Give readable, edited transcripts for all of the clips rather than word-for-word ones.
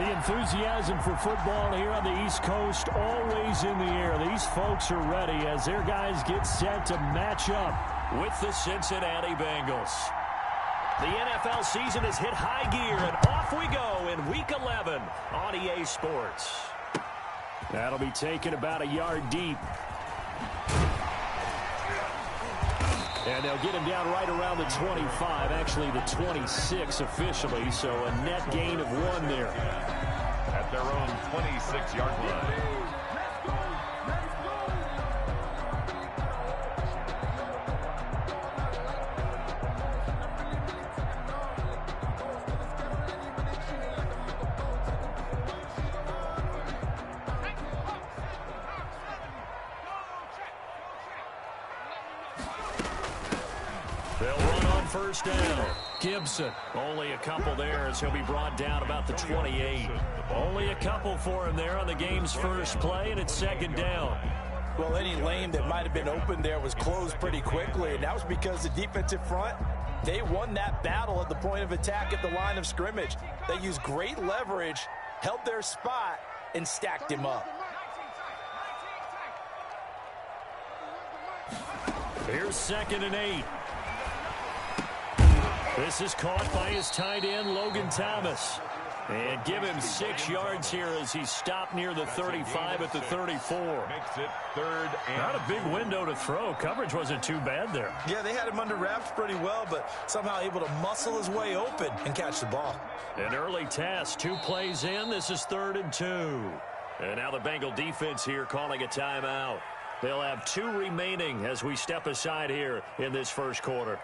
The enthusiasm for football here on the East Coast always in the air. These folks are ready as their guys get set to match up with the Cincinnati Bengals. The NFL season has hit high gear, and off we go in Week 11 on EA Sports. That'll be taken about a yard deep. And they'll get him down right around the 25, actually the 26 officially, so a net gain of 1 there. At their own 26-yard line. They'll run on first down. Gibson, only a couple there as he'll be brought down about the 28. Only a couple for him there on the game's first play, and it's second down. Well, any lane that might have been open there was closed pretty quickly, and that was because the defensive front, they won that battle at the point of attack at the line of scrimmage. They used great leverage, held their spot, and stacked him up. Here's 2nd and 8. This is caught by his tight end, Logan Thomas. And give him 6 yards here as he's stopped near the 35 at the 34. Makes it 3rd and not a big window to throw. Coverage wasn't too bad there. Yeah, they had him under wraps pretty well, but somehow able to muscle his way open and catch the ball. An early task, 2 plays in. This is 3rd and 2. And now the Bengal defense here calling a timeout. They'll have 2 remaining as we step aside here in this first quarter.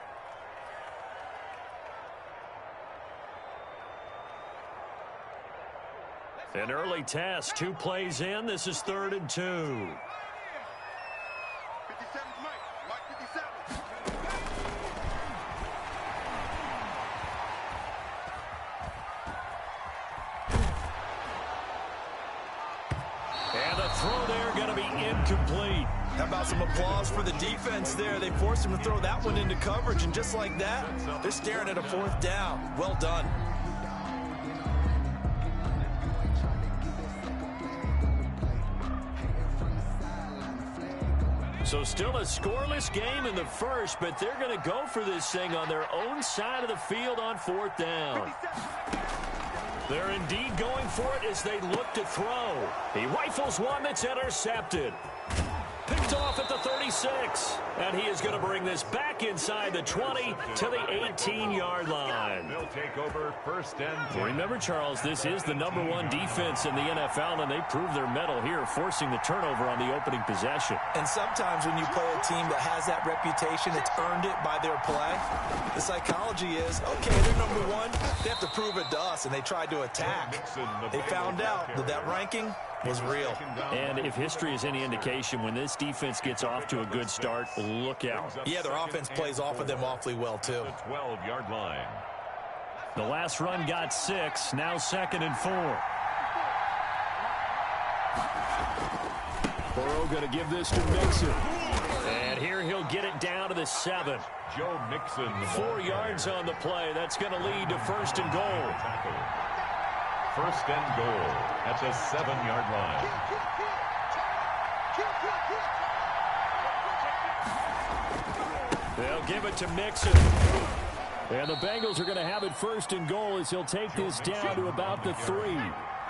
An early task, 2 plays in. This is 3rd and 2. And the throw there going to be incomplete. How about some applause for the defense there? They forced him to throw that one into coverage, and just like that, they're staring at a 4th down. Well done. So still a scoreless game in the first, but they're going to go for this thing on their own side of the field on 4th down. They're indeed going for it as they look to throw. He rifles one that's intercepted. Picked off at the 36. And he is going to bring this back inside the 20 to the 18-yard line. They'll take over 1st and 10. Remember, Charles, this is the #1 defense in the NFL, and they prove their mettle here, forcing the turnover on the opening possession. And sometimes when you play a team that has that reputation, it's earned it by their play. The psychology is, okay, they're #1. They have to prove it to us, and they tried to attack. They found out that that ranking was real. And if history is any indication, when this defense gets off to a good start, look out. Yeah, their offense plays off of them awfully well, too. The 12-yard line. The last run got 6, now 2nd and 4. Burrow going to give this to Mixon. And here he'll get it down to the 7. Joe Mixon. 4 yards on the play. That's going to lead to 1st and goal. 1st and goal at the 7-yard line. They'll give it to Mixon. And the Bengals are going to have it 1st and goal as he'll take this down to about the 3.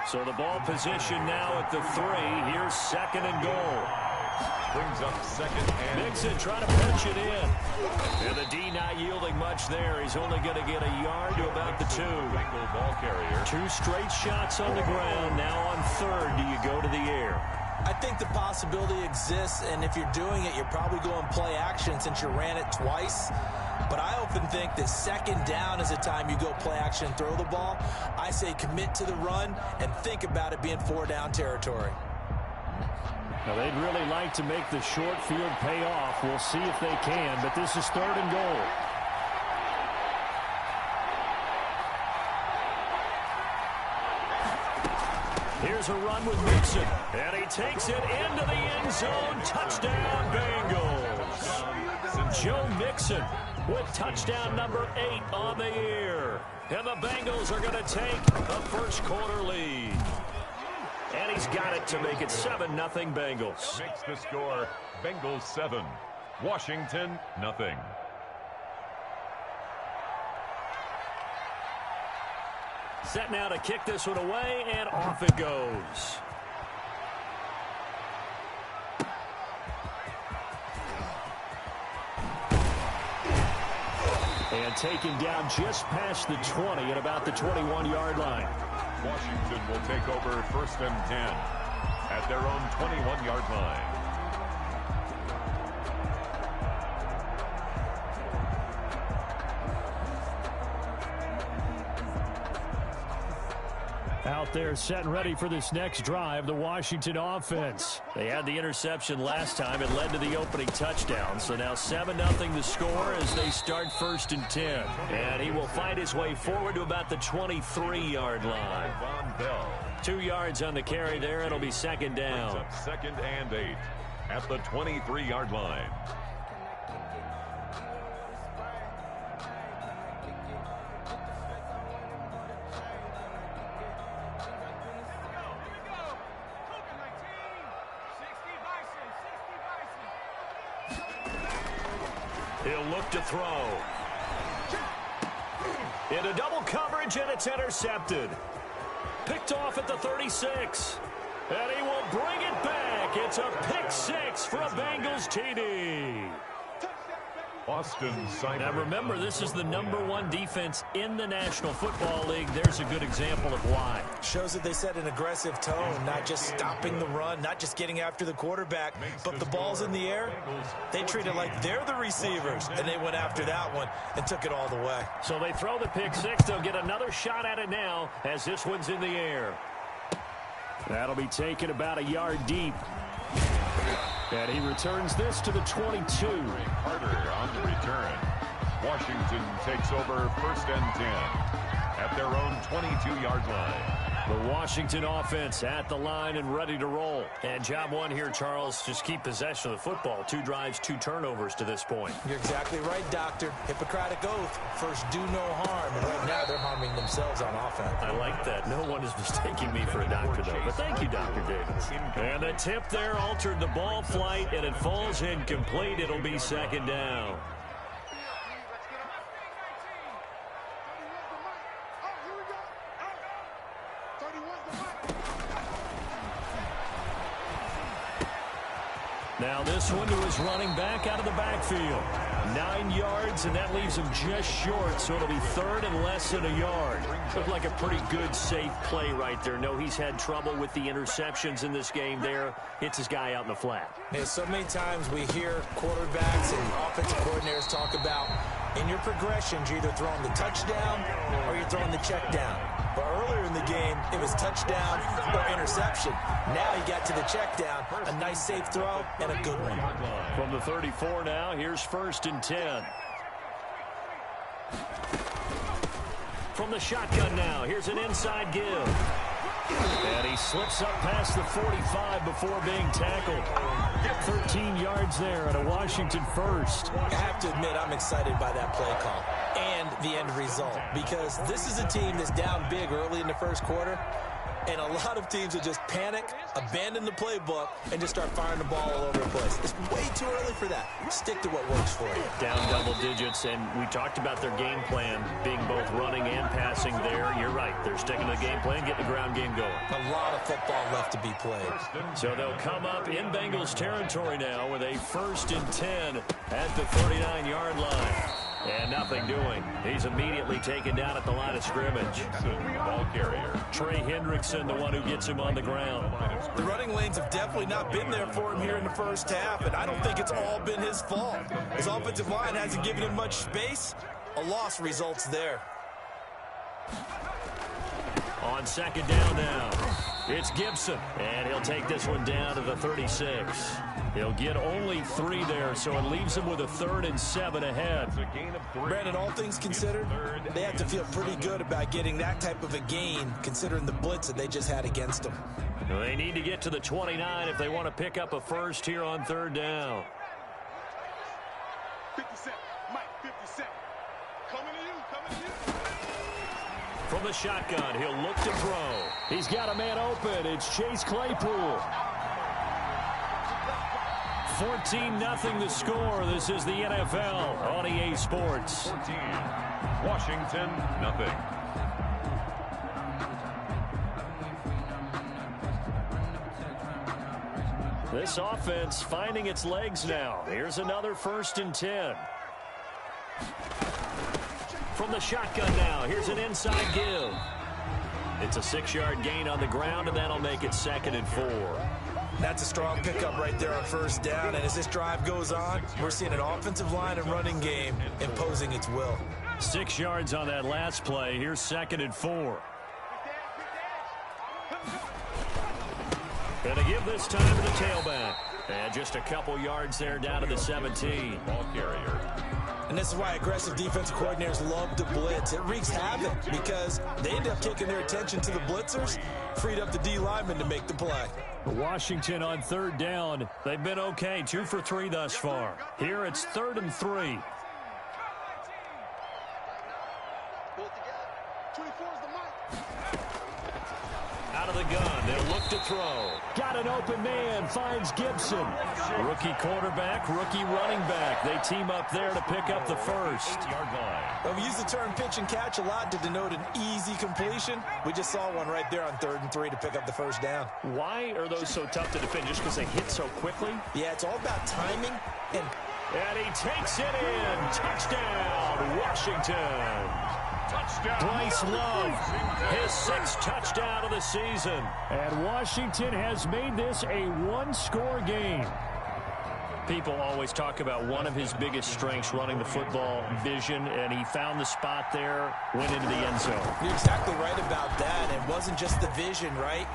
So the ball position now at the 3. Here's 2nd and goal. Brings up 2nd and... Mixon trying to punch it in. And the D not yielding much there. He's only going to get a yard to about the 2. Bengal ball carrier. 2 straight shots on the ground. Now on 3rd, do you go to the air? I think the possibility exists, and if you're doing it, you're probably going play action since you ran it twice. But I often think that 2nd down is the time you go play action and throw the ball. I say commit to the run and think about it being 4-down territory. Now, they'd really like to make the short field pay off. We'll see if they can, but this is 3rd and goal. Here's a run with Mixon, and he takes it into the end zone. Touchdown, Bengals. Joe Mixon with touchdown number 8 on the year. And the Bengals are going to take a first quarter lead. And he's got it to make it 7-0 Bengals. Makes the score Bengals 7, Washington nothing. Set now to kick this one away, and off it goes. And taken down just past the 20 at about the 21-yard line. Washington will take over 1st and 10 at their own 21-yard line. Out there set and ready for this next drive, the Washington offense. They had the interception last time. It led to the opening touchdown. So now 7-0 the score as they start 1st and 10. And he will find his way forward to about the 23-yard line. 2 yards on the carry there. It'll be 2nd down. 2nd and 8 at the 23-yard line. He'll look to throw. Into double coverage, and it's intercepted. Picked off at the 36. And he will bring it back. It's a pick 6 for a Bengals TD. Now remember, this is the #1 defense in the National Football League. There's a good example of why. Shows that they set an aggressive tone, not just stopping the run, not just getting after the quarterback, but the ball's in the air. They treat it like they're the receivers, and they went after that one and took it all the way. So they throw the pick 6. They'll get another shot at it now as this one's in the air. That'll be taken about a yard deep. And he returns this to the 22. Carter on the return. Washington takes over 1st and 10 at their own 22-yard line. The Washington offense at the line and ready to roll. And job one here, Charles, just keep possession of the football. 2 drives, 2 turnovers to this point. You're exactly right, Doctor. Hippocratic oath. First, do no harm. And right now, they're harming themselves on offense. I like that. No one is mistaking me for a doctor, though. But thank you, Dr. Davis. And the tip there altered the ball flight, and it falls incomplete. It'll be 2nd down. Now this one to his running back out of the backfield. 9 yards, and that leaves him just short, so it'll be 3rd and less than a yard. Looked like a pretty good, safe play right there. No, he's had trouble with the interceptions in this game there. Hits his guy out in the flat. Yeah, so many times we hear quarterbacks and offensive coordinators talk about in your progressions, you're either throwing the touchdown or you're throwing the check down. But earlier in the game, it was touchdown or interception. Now he got to the check down, a nice safe throw, and a good one. From the 34 now, here's 1st and 10. From the shotgun now, here's an inside give. And he slips up past the 45 before being tackled. 13 yards there at a Washington first. I have to admit, I'm excited by that play call and the end result, because this is a team that's down big early in the first quarter, and a lot of teams will just panic, abandon the playbook, and just start firing the ball all over the place. It's way too early for that. Stick to what works for you. Down double digits, and we talked about their game plan being both running and passing there. You're right. They're sticking to the game plan, getting the ground game going. A lot of football left to be played. So they'll come up in Bengals territory now with a 1st and 10 at the 39-yard line. And nothing doing. He's immediately taken down at the line of scrimmage. Ball carrier. Trey Hendrickson, the one who gets him on the ground. The running lanes have definitely not been there for him here in the first half, and I don't think it's all been his fault. His offensive line hasn't given him much space. A loss results there. On 2nd down now, it's Gibson, and he'll take this one down to the 36. He'll get only 3 there, so it leaves him with a 3rd and 7 ahead. Brandon, all things considered, they have to feel pretty good about getting that type of a gain, considering the blitz that they just had against them. They need to get to the 29 if they want to pick up a first here on 3rd down. 57, Mike, 57. From the shotgun, he'll look to throw. He's got a man open. It's Chase Claypool. 14-0 the score. This is the NFL on EA Sports. 14, Washington, nothing. This offense finding its legs now. Here's another 1st and 10. From the shotgun now, here's an inside give. It's a 6-yard gain on the ground, and that'll make it 2nd and 4. That's a strong pickup right there on 1st down, and as this drive goes on, we're seeing an offensive line and running game imposing its will. 6 yards on that last play. Here's 2nd and 4. Gonna give this time to the tailback. And just a couple yards there down to the 17. Ball carrier. And this is why aggressive defensive coordinators love to blitz. It wreaks havoc because they end up taking their attention to the blitzers, freed up the D linemen to make the play. Washington on 3rd down. They've been okay, 2 for 3 thus far. Here it's 3rd and 3. Out of the gun, they'll look to throw. Got an open man, finds Gibson. Rookie quarterback, rookie running back. They team up there to pick up the 1st. 8-yard line. Well, we use the term pitch and catch a lot to denote an easy completion. We just saw one right there on 3rd and 3 to pick up the 1st down. Why are those so tough to defend? Just because they hit so quickly? Yeah, it's all about timing. And he takes it in. Touchdown, Washington. Touchdown. Bryce Love, his 6th touchdown of the season. And Washington has made this a one-score game. People always talk about one of his biggest strengths, running the football, vision, and he found the spot there, went into the end zone. You're exactly right about that. It wasn't just the vision, right?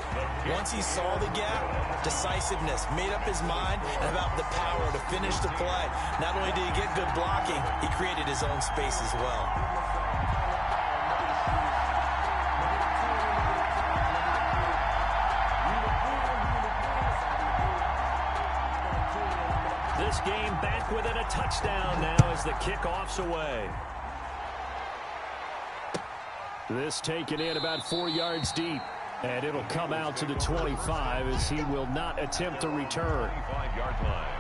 Once he saw the gap, decisiveness, made up his mind, and about the power to finish the play. Not only did he get good blocking, he created his own space as well. This game back within a touchdown now as the kickoff's away. This taken in about 4 yards deep. And it'll come out to the 25 as he will not attempt to return. 25-yard line.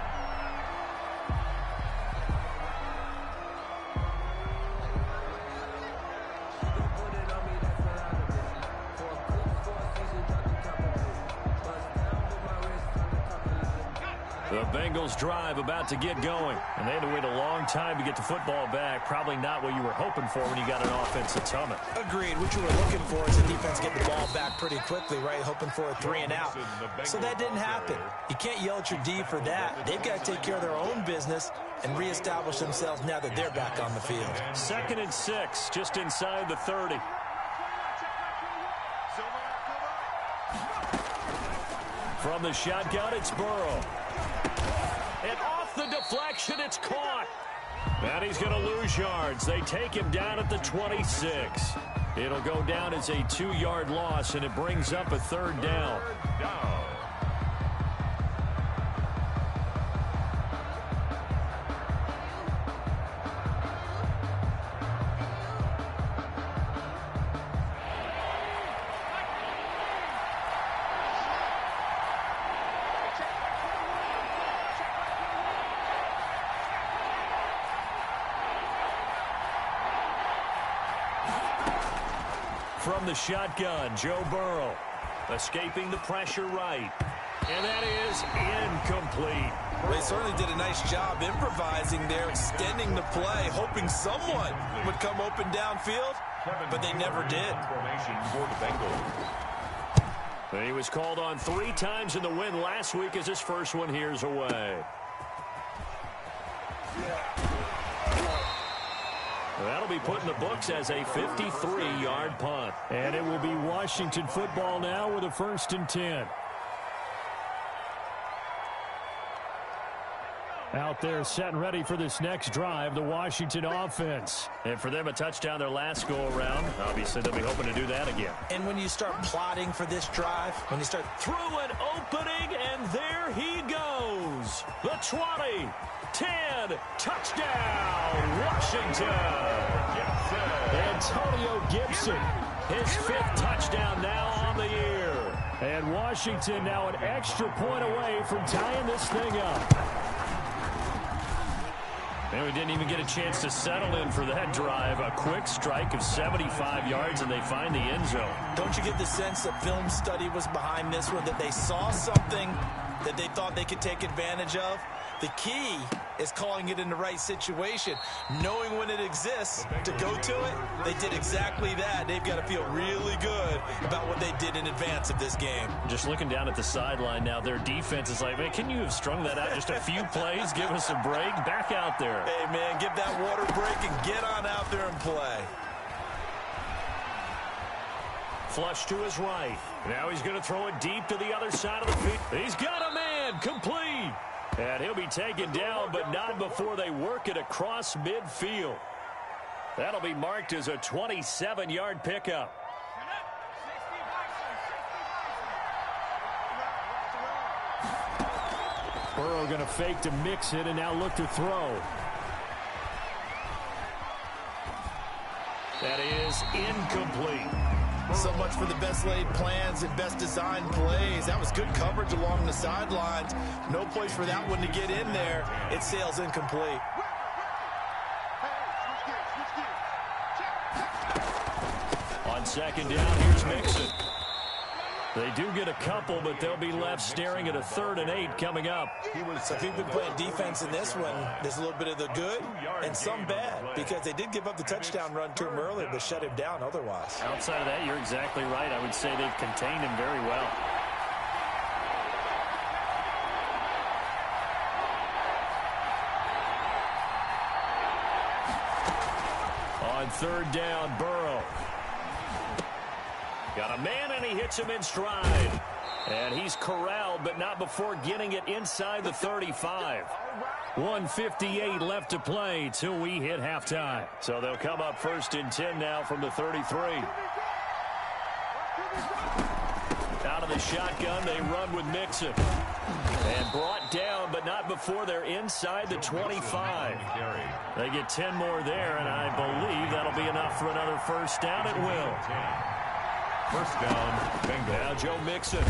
The Bengals drive about to get going, and they had to wait a long time to get the football back. Probably not what you were hoping for when you got an offense that's humming. Agreed. What you were looking for is the defense get the ball back pretty quickly, right? Hoping for a 3 and out. So that didn't happen. You can't yell at your D for that. They've got to take care of their own business and reestablish themselves now that they're back on the field. 2nd and 6, just inside the 30. From the shotgun, it's Burrow. And off the deflection, it's caught. And he's going to lose yards. They take him down at the 26. It'll go down as a 2-yard loss, and it brings up a 3rd down. From the shotgun, Joe Burrow, escaping the pressure right. And that is incomplete. Well, they certainly did a nice job improvising there, extending the play, hoping someone would come open downfield, but they never did. He was called on 3 times in the win last week as his first one here's away. That'll be put in the books as a 53-yard punt. And it will be Washington football now with a 1st and 10. Out there set and ready for this next drive, the Washington offense. And for them, a touchdown their last go-around. Obviously, they'll be hoping to do that again. And when you start plotting for this drive, when you start through an opening, and there he goes. The 20, 10, touchdown, Washington. Antonio Gibson, his 5th touchdown now on the year. And Washington now an extra point away from tying this thing up. And we didn't even get a chance to settle in for that drive. A quick strike of 75 yards, and they find the end zone. Don't you get the sense that film study was behind this one, that they saw something that they thought they could take advantage of? The key is calling it in the right situation, knowing when it exists to go to it. They did exactly that. They've got to feel really good about what they did in advance of this game. Just looking down at the sideline now, their defense is like, man, can you have strung that out just a few plays? Give us a break. Back out there. Hey, man, give that water break and get on out there and play. Flush to his right. Now he's going to throw it deep to the other side of the field. He's got a man, complete. And he'll be taken down, but not before they work it across midfield. That'll be marked as a 27-yard pickup. Burrow going to fake to mix it and now look to throw. That is incomplete. So much for the best laid plans and best designed plays. That was good coverage along the sidelines. No place for that one to get in there. It sails incomplete. On second down, here's Mixon. They do get a couple, but they'll be left staring at a 3rd and 8 coming up. So if you've been playing defense in this one, there's a little bit of the good and some bad, because they did give up the touchdown run to him earlier, but shut him down otherwise. Outside of that, you're exactly right. I would say they've contained him very well. On 3rd down, Burrow. Got a man, and he hits him in stride. And he's corralled, but not before getting it inside the 35. 1:58 left to play till we hit halftime. So they'll come up 1st and 10 now from the 33. Out of the shotgun, they run with Mixon. And brought down, but not before they're inside the 25. They get 10 more there, and I believe that'll be enough for another 1st down. It will. 1st down, Bengals. Now Joe Mixon.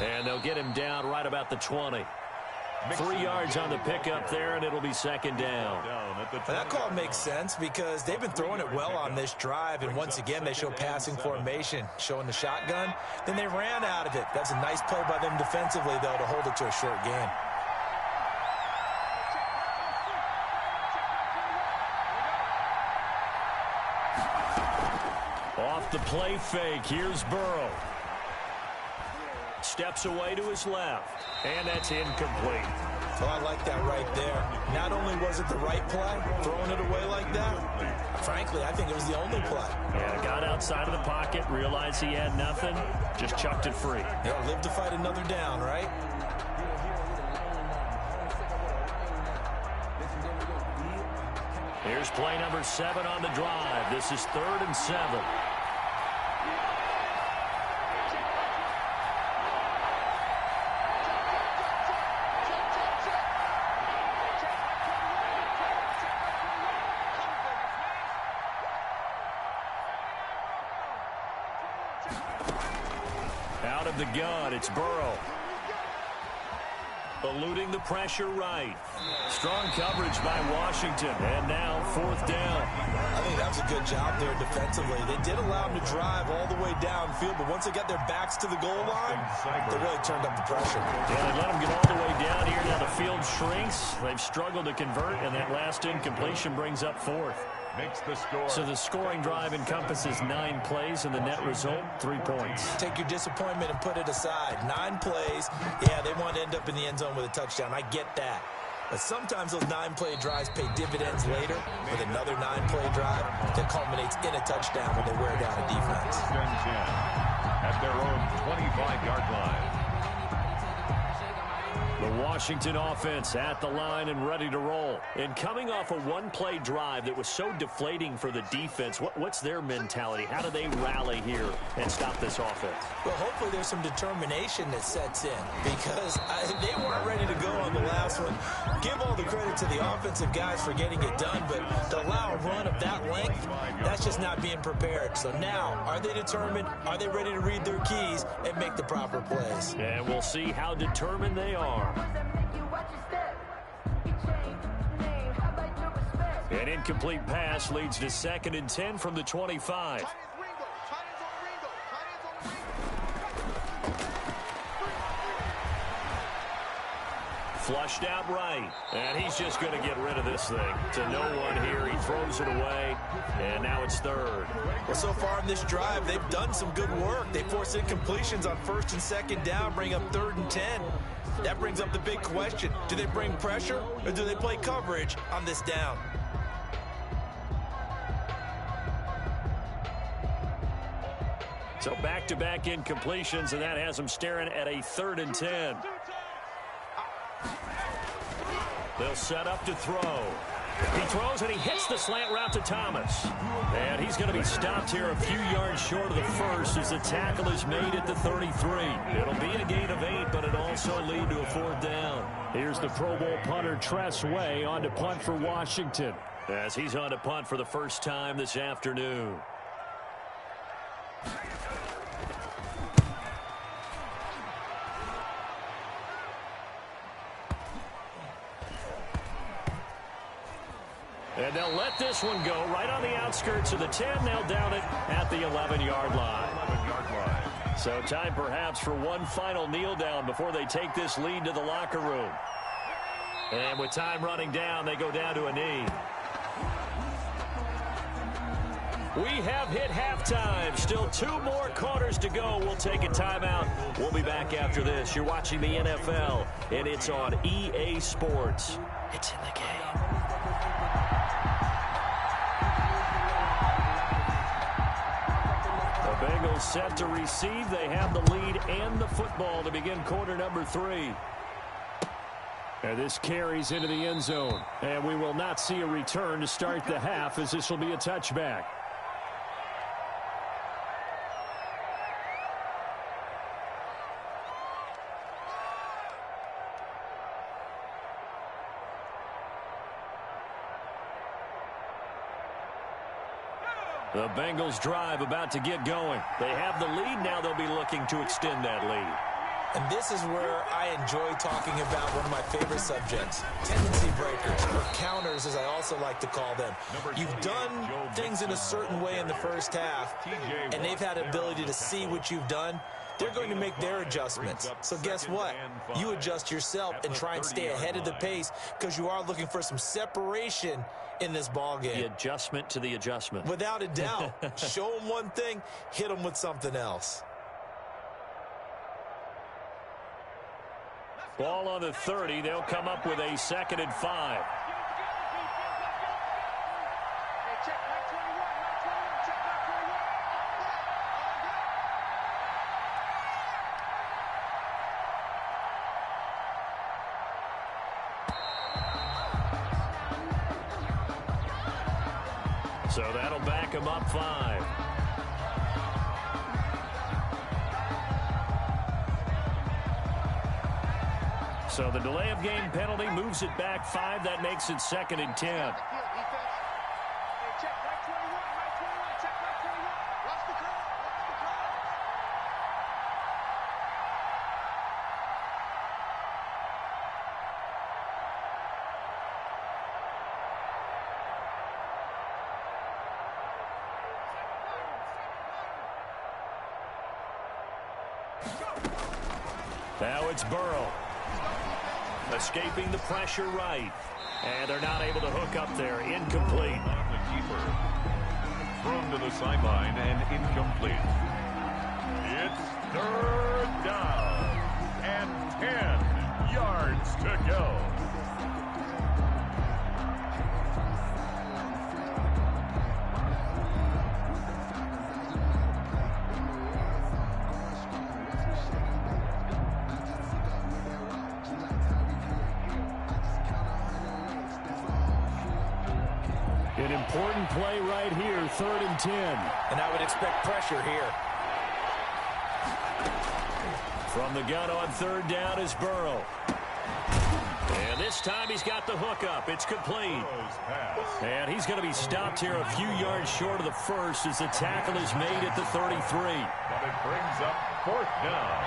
And they'll get him down right about the 20. 3 yards on the pickup there, and it'll be 2nd down. That call makes sense because they've been throwing it well on this drive, and once again they show passing formation, showing the shotgun. Then they ran out of it. That's a nice play by them defensively, though, to hold it to a short gain. Off the play fake, here's Burrow. Steps away to his left, and that's incomplete. Oh, I like that right there. Not only was it the right play, throwing it away like that, frankly, I think it was the only play. Yeah, got outside of the pocket, realized he had nothing, just chucked it free. Yeah, live to fight another down, right? Here's play number 7 on the drive. This is 3rd and 7. Out of the gun, it's Burrow. Eluding the pressure right. Strong coverage by Washington. And now 4th down. I think that was a good job there defensively. They did allow them to drive all the way downfield, but once they got their backs to the goal line, they really turned up the pressure. Yeah, they let them get all the way down here. Now the field shrinks. They've struggled to convert, and that last incompletion brings up 4th. Makes the score. So the scoring drive encompasses 9 plays, and the net result, 3 points. Take your disappointment and put it aside. 9 plays. Yeah, they want to end up in the end zone with a touchdown. I get that. But sometimes those 9-play drives pay dividends later with another 9-play drive that culminates in a touchdown when they wear down a defense. At their own 25-yard line. The Washington offense at the line and ready to roll. And coming off a one-play drive that was so deflating for the defense, what's their mentality? How do they rally here and stop this offense? Well, hopefully there's some determination that sets in because they weren't ready to go on the last one. Give all the credit to the offensive guys for getting it done, but to allow a run of that length, that's just not being prepared. So now, are they determined? Are they ready to read their keys and make the proper plays? And we'll see how determined they are. An incomplete pass leads to 2nd and 10 from the 25. Flushed out right, and he's just going to get rid of this thing. To no one here, he throws it away, and now it's 3rd. Well, so far in this drive, they've done some good work. They force incompletions on 1st and 2nd down, bring up 3rd and 10. That brings up the big question. Do they bring pressure, or do they play coverage on this down? So back-to-back incompletions, and that has them staring at a 3rd and 10. They'll set up to throw. He throws, and he hits the slant route to Thomas. And he's going to be stopped here a few yards short of the first as the tackle is made at the 33. It'll be a gain of 8, but it'll also lead to a 4th down. Here's the Pro Bowl punter, Tress Way, on to punt for Washington. As he's on to punt for the first time this afternoon. And they'll let this one go right on the outskirts of the 10. They'll down it at the 11-yard line. So time perhaps for one final kneel down before they take this lead to the locker room. And with time running down, they go down to a knee. We have hit halftime. Still 2 more quarters to go. We'll take a timeout. We'll be back after this. You're watching the NFL, and it's on EA Sports. It's in the game. The Bengals set to receive. They have the lead and the football to begin quarter number 3. And this carries into the end zone. And we will not see a return to start the half, as this will be a touchback. The Bengals drive about to get going. They have the lead. Now they'll be looking to extend that lead. And this is where I enjoy talking about one of my favorite subjects, tendency breakers, or counters as I also like to call them. You've done things in a certain way in the first half, and they've had ability to see what you've done. They're going to make their adjustments. So guess what? You adjust yourself and try and stay ahead of the pace because you are looking for some separation in this ball game. The adjustment to the adjustment. Without a doubt. Show them one thing, hit them with something else. Ball on the 30. They'll come up with a 2nd and 5. So that'll back him up 5. So the delay of game penalty moves it back 5. That makes it 2nd and 10. Now it's Burrow. Escaping the pressure right. And they're not able to hook up there. Incomplete. The keeper. Thrown to the sideline and incomplete. It's 3rd down and 10 yards to go. important play right here, 3rd and 10. And I would expect pressure here. From the gun on 3rd down is Burrow. And this time he's got the hook up. It's complete. And he's going to be stopped here a few yards short of the first as the tackle is made at the 33. But it brings up 4th down.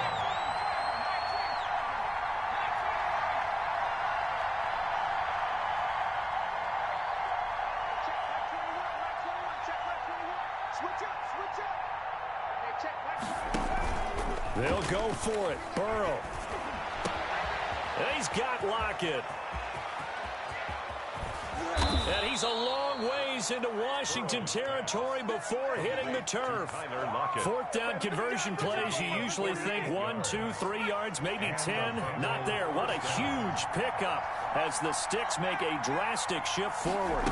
They'll go for it. Burrow. And he's got Lockett. And he's a long ways into Washington territory before hitting the turf. 4th down conversion plays, you usually think 1, 2, 3 yards, maybe 10. Not there. What a huge pickup as the Sticks make a drastic shift forward.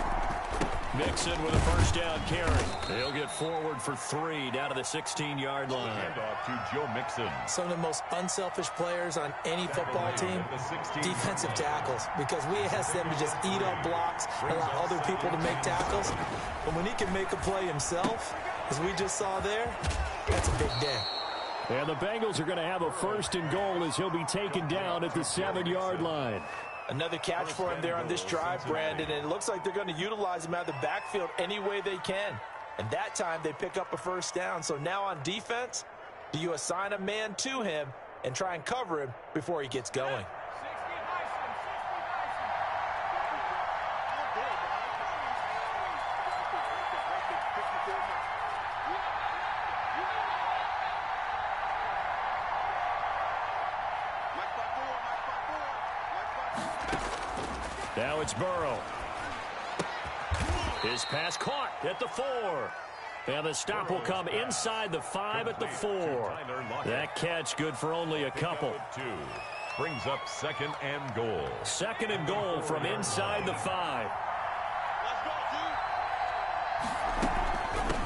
Mixon with a 1st down carry. He'll get forward for 3 down to the 16-yard line. Handoff to Joe Mixon. Some of the most unselfish players on any football team, defensive tackles, because we ask them to just eat up blocks, allow other people to make tackles. But when he can make a play himself, as we just saw there, that's a big day. And the Bengals are going to have a 1st and goal as he'll be taken down at the 7-yard line. Another catch for him there on this drive, Brandon, and it looks like they're going to utilize him out of the backfield any way they can. And that time they pick up a 1st down. So now on defense, do you assign a man to him and try and cover him before he gets going? Now it's Burrow. His pass caught at the 4. And the stop will come inside the 5 at the 4. That catch good for only a couple. Brings up 2nd and goal. 2nd and goal from inside the 5.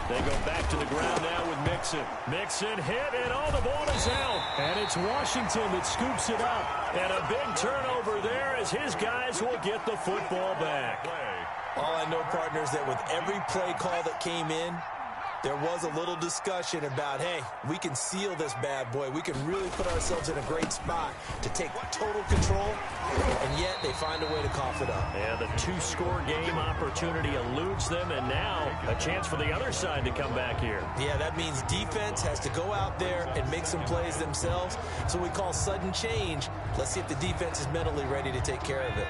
They go back to the ground now with Mixon. Mixon hit, and all the ball is out. And it's Washington that scoops it up. And a big turnover there as his guys will get the football back. All I know, partners, that with every play call that came in, there was a little discussion about, hey, we can seal this bad boy. We can really put ourselves in a great spot to take total control, and yet they find a way to cough it up. And the 2-score game opportunity eludes them, and now a chance for the other side to come back here. Yeah, that means defense has to go out there and make some plays themselves. So we call sudden change. Let's see if the defense is mentally ready to take care of it.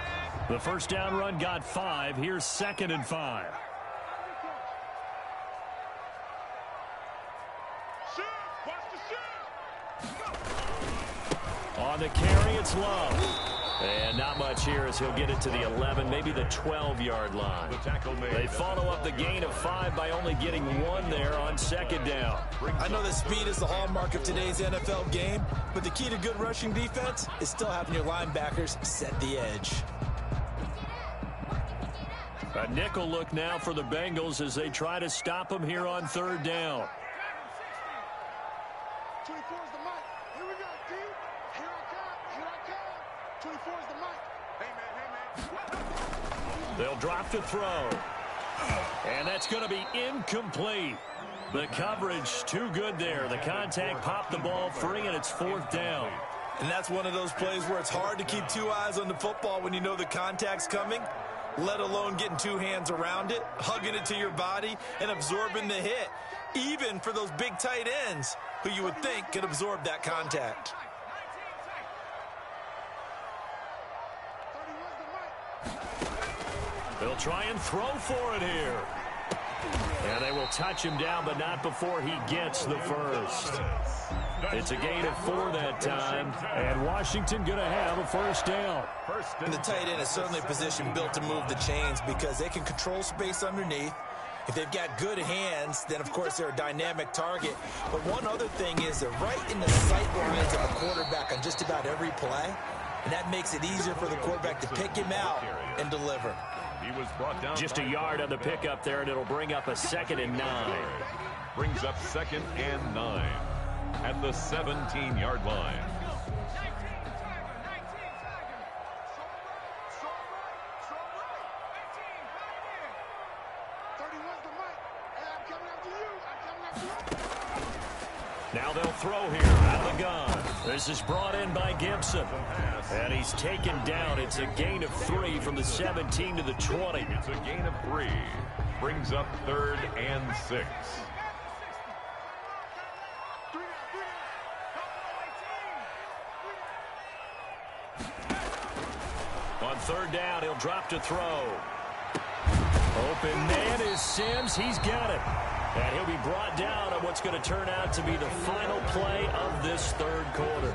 The 1st down run got 5. Here's 2nd and 5. On the carry, it's Love. And not much here as he'll get it to the 11, maybe the 12-yard line. They follow up the gain of 5 by only getting 1 there on 2nd down. I know that speed is the hallmark of today's NFL game, but the key to good rushing defense is still having your linebackers set the edge. A nickel look now for the Bengals as they try to stop him here on 3rd down. 24 is the mic. Here we go, D. Here I come. 24 is the mic. Hey, man. They'll drop to throw. And that's going to be incomplete. The coverage too good there. The contact popped the ball free, and it's 4th down. And that's one of those plays where it's hard to keep 2 eyes on the football when you know the contact's coming, let alone getting 2 hands around it, hugging it to your body, and absorbing the hit, even for those big tight ends who you would think could absorb that contact. They'll try and throw for it here. And they will touch him down, but not before he gets the first. It's a gain of 4 that time. And Washington going to have a 1st down. And the tight end is certainly a position built to move the chains because they can control space underneath. If they've got good hands, then, of course, they're a dynamic target. But one other thing is they're right in the sight lines of a quarterback on just about every play. And that makes it easier for the quarterback to pick him out and deliver. He was brought down just a yard on the pickup there, and it'll bring up a 2nd and 9. Brings up 2nd and 9 at the 17-yard line. throw here out of the gun. This is brought in by Gibson. And he's taken down. It's a gain of 3 from the 17 to the 20. It's a gain of 3. Brings up 3rd and 6. On 3rd down, he'll drop to throw. Open man is Sims. He's got it. And he'll be brought down on what's going to turn out to be the final play of this 3rd quarter.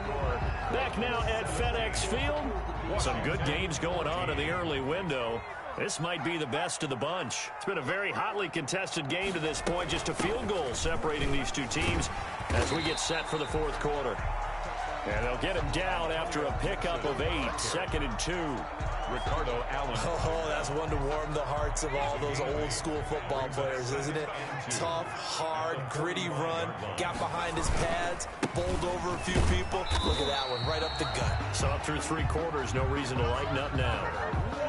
Back now at FedEx Field. Some good games going on in the early window. This might be the best of the bunch. It's been a very hotly contested game to this point. Just a field goal separating these two teams as we get set for the 4th quarter. And they'll get him down after a pickup of 8. 2nd and 2. Ricardo Allen. Oh, that's one to warm the hearts of all those old school football players, isn't it? Tough, hard, gritty run. Got behind his pads, bowled over a few people. Look at that one, right up the gut. So up through 3 quarters, no reason to lighten up now.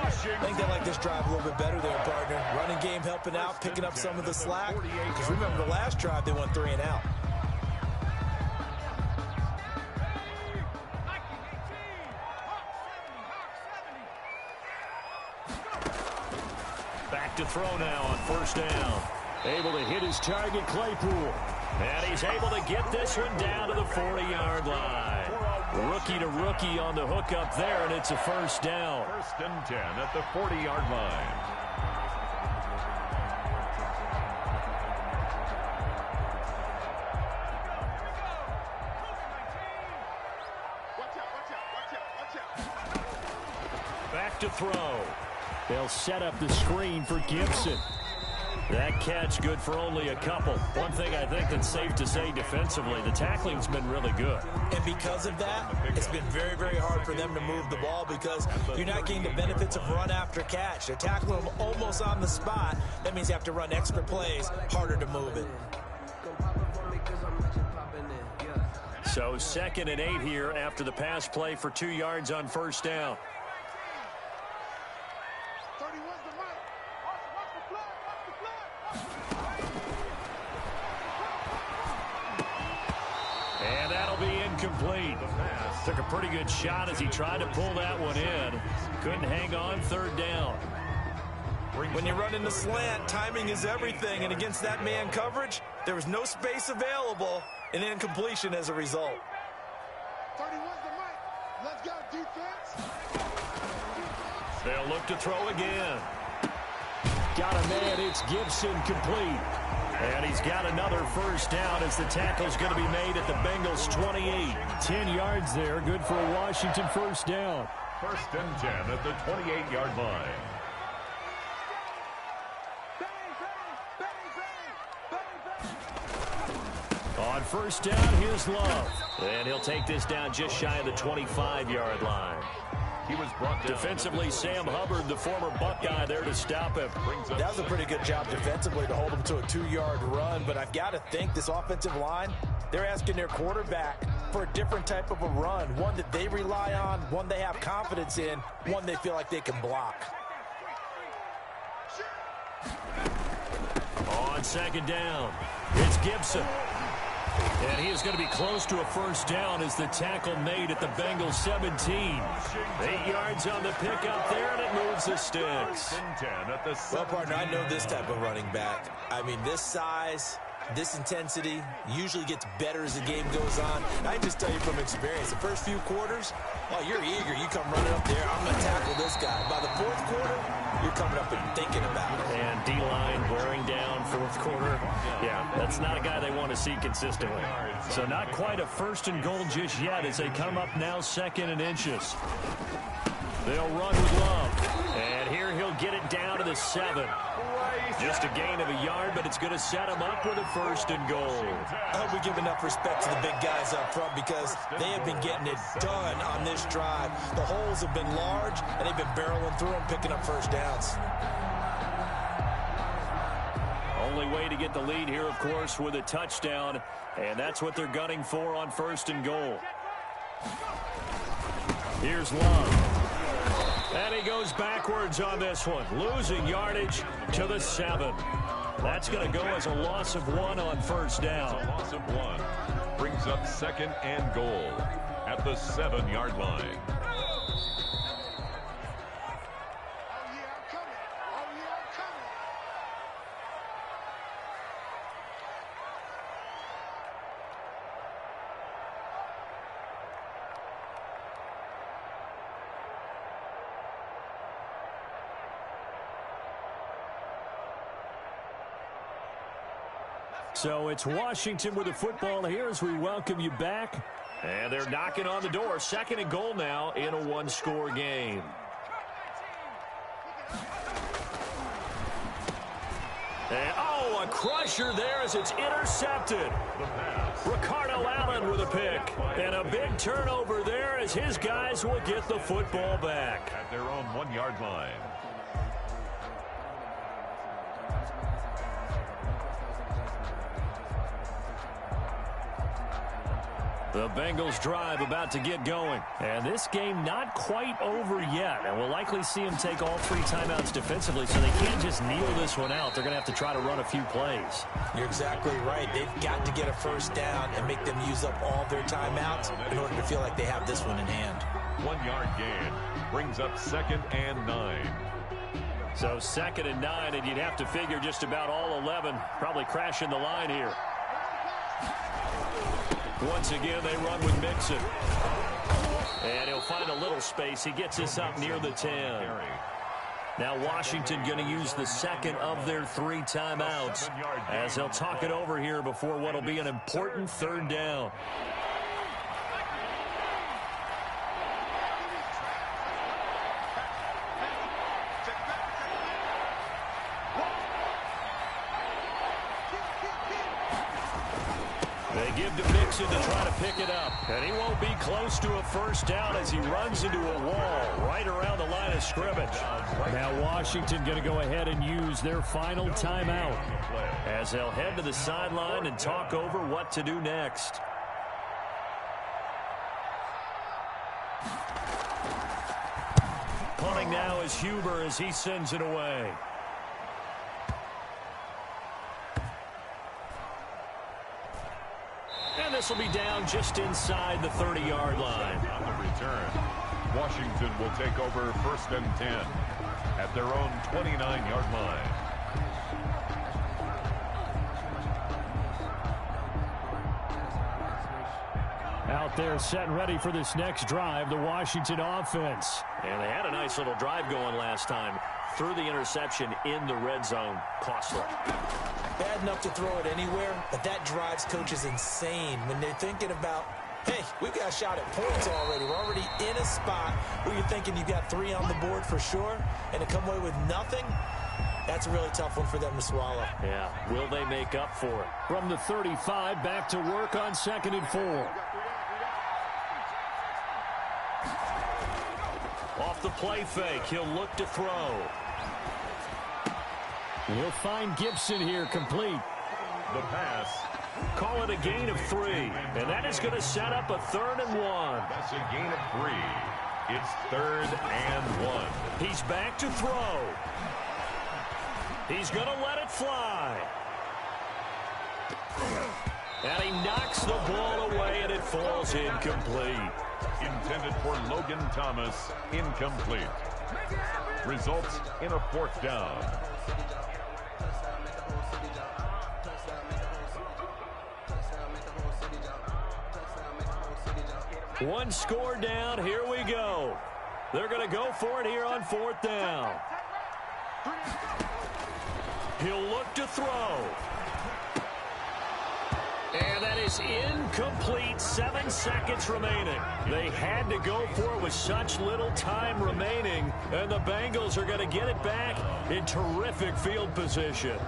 I think they like this drive a little bit better there, partner. Running game helping out, picking up some of the slack. Because remember the last drive, they went 3 and out. Back to throw now on 1st down. Able to hit his target, Claypool. And he's able to get this one down to the 40-yard line. Rookie to rookie on the hook up there, and it's a 1st down. 1st and 10 at the 40-yard line. Back to throw. They'll set up the screen for Gibson. That catch good for only a couple. One thing I think that's safe to say defensively, the tackling's been really good. And because of that, it's been very, very hard for them to move the ball because you're not getting the benefits of run after catch. They're tackling them almost on the spot. That means you have to run extra plays, harder to move it. So 2nd and 8 here after the pass play for 2 yards on 1st down. And that'll be incomplete. Took a pretty good shot as he tried to pull that one in. Couldn't hang on 3rd down. When you run in the slant, timing is everything. And against that man coverage, there was no space available. An incompletion as a result. 31's the mic. Let's go, defense. They'll look to throw again. Got a man. It's Gibson, complete. And he's got another 1st down as the tackle's going to be made at the Bengals' 28. 10 yards there. Good for a Washington 1st down. 1st and 10 at the 28-yard line. On 1st down, here's Love. And he'll take this down just shy of the 25-yard line. He was brought down. Defensively, Sam Hubbard, the former Buckeye, there to stop him. That was a pretty good job defensively to hold him to a 2-yard run. But I've got to think this offensive line, they're asking their quarterback for a different type of a run. One that they rely on, one they have confidence in, one they feel like they can block. On 2nd down, it's Gibson. And he is going to be close to a 1st down as the tackle made at the Bengals' 17. 8 yards on the pickup there, and it moves the sticks. Well, partner, I know this type of running back. I mean, this size, this intensity usually gets better as the game goes on. I just tell you from experience, the first few quarters, oh, you're eager. You come running up there, I'm going to tackle this guy. By the 4th quarter, you're coming up and thinking about it. And D-line wearing down 4th quarter. Yeah, that's not a guy they want to see consistently. So not quite a 1st and goal just yet as they come up now 2nd and inches. They'll run with Love. And here he'll get it down to the 7. Just a gain of a yard, but it's going to set him up with a 1st and goal. I hope we give enough respect to the big guys up front because they have been getting it done on this drive. The holes have been large, and they've been barreling through them, picking up 1st downs. Only way to get the lead here, of course, with a touchdown, and that's what they're gunning for on 1st and goal. Here's Love. And he goes backwards on this one, losing yardage to the 7. That's going to go as a loss of 1 on 1st down. A loss of 1. brings up 2nd and goal at the 7-yard line. So it's Washington with the football here as we welcome you back. And they're knocking on the door. 2nd and goal now in a one-score game. And, a crusher there as it's intercepted. Ricardo Allen with a pick. And a big turnover there as his guys will get the football back. At their own 1-yard line. The Bengals drive about to get going. And this game not quite over yet. And we'll likely see them take all 3 timeouts defensively, so they can't just kneel this one out. They're going to have to try to run a few plays. You're exactly right. They've got to get a first down and make them use up all their timeouts in order to feel like they have this one in hand. 1-yard gain brings up 2nd and 9. So 2nd and 9, and you'd have to figure just about all 11 probably crashing the line here. Once again, they run with Mixon. And he'll find a little space. He gets this up near the 10. Now Washington going to use the 2nd of their 3 timeouts as they'll talk it over here before what will be an important 3rd down. They give to Mixon to try to pick it up. And he won't be close to a first down as he runs into a wall right around the line of scrimmage. Now Washington going to go ahead and use their final timeout as they'll head to the sideline and talk over what to do next. Punting now is Huber as he sends it away. And this will be down just inside the 30-yard line. On the return, Washington will take over 1st and 10 at their own 29-yard line. Out there set and ready for this next drive, the Washington offense. And they had a nice little drive going last time. Threw the interception in the red zone. Costly. Bad enough to throw it anywhere, but that drives coaches insane when they're thinking about, hey, we've got a shot at points already. We're already in a spot where you're thinking you've got 3 on the board for sure, and to come away with nothing, that's a really tough one for them to swallow. Yeah, will they make up for it? From the 35, back to work on 2nd and 4. Off the play fake, he'll look to throw. We'll find Gibson here complete. The pass. Call it a gain of 3. And that is going to set up a 3rd and 1. That's a gain of 3. It's 3rd and 1. He's back to throw. He's going to let it fly. And he knocks the ball away, and it falls incomplete. Intended for Logan Thomas, incomplete. Results in a 4th down. One score down. Here we go. They're going to go for it here on 4th down. He'll look to throw. And that is incomplete. 7 seconds remaining. They had to go for it with such little time remaining. And the Bengals are going to get it back in terrific field position.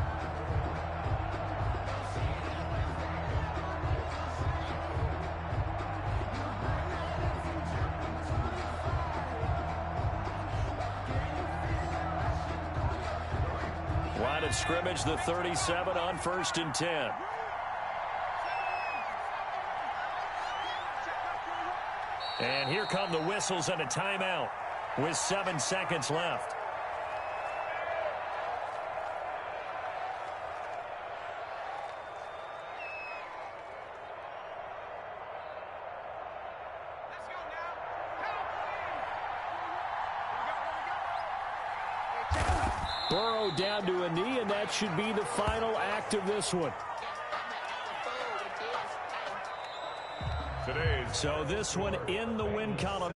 Line of scrimmage, the 37 on 1st and 10. And here come the whistles and a timeout with 7 seconds left. Burrow down to a knee, and that should be the final act of this one. So this one in the win column.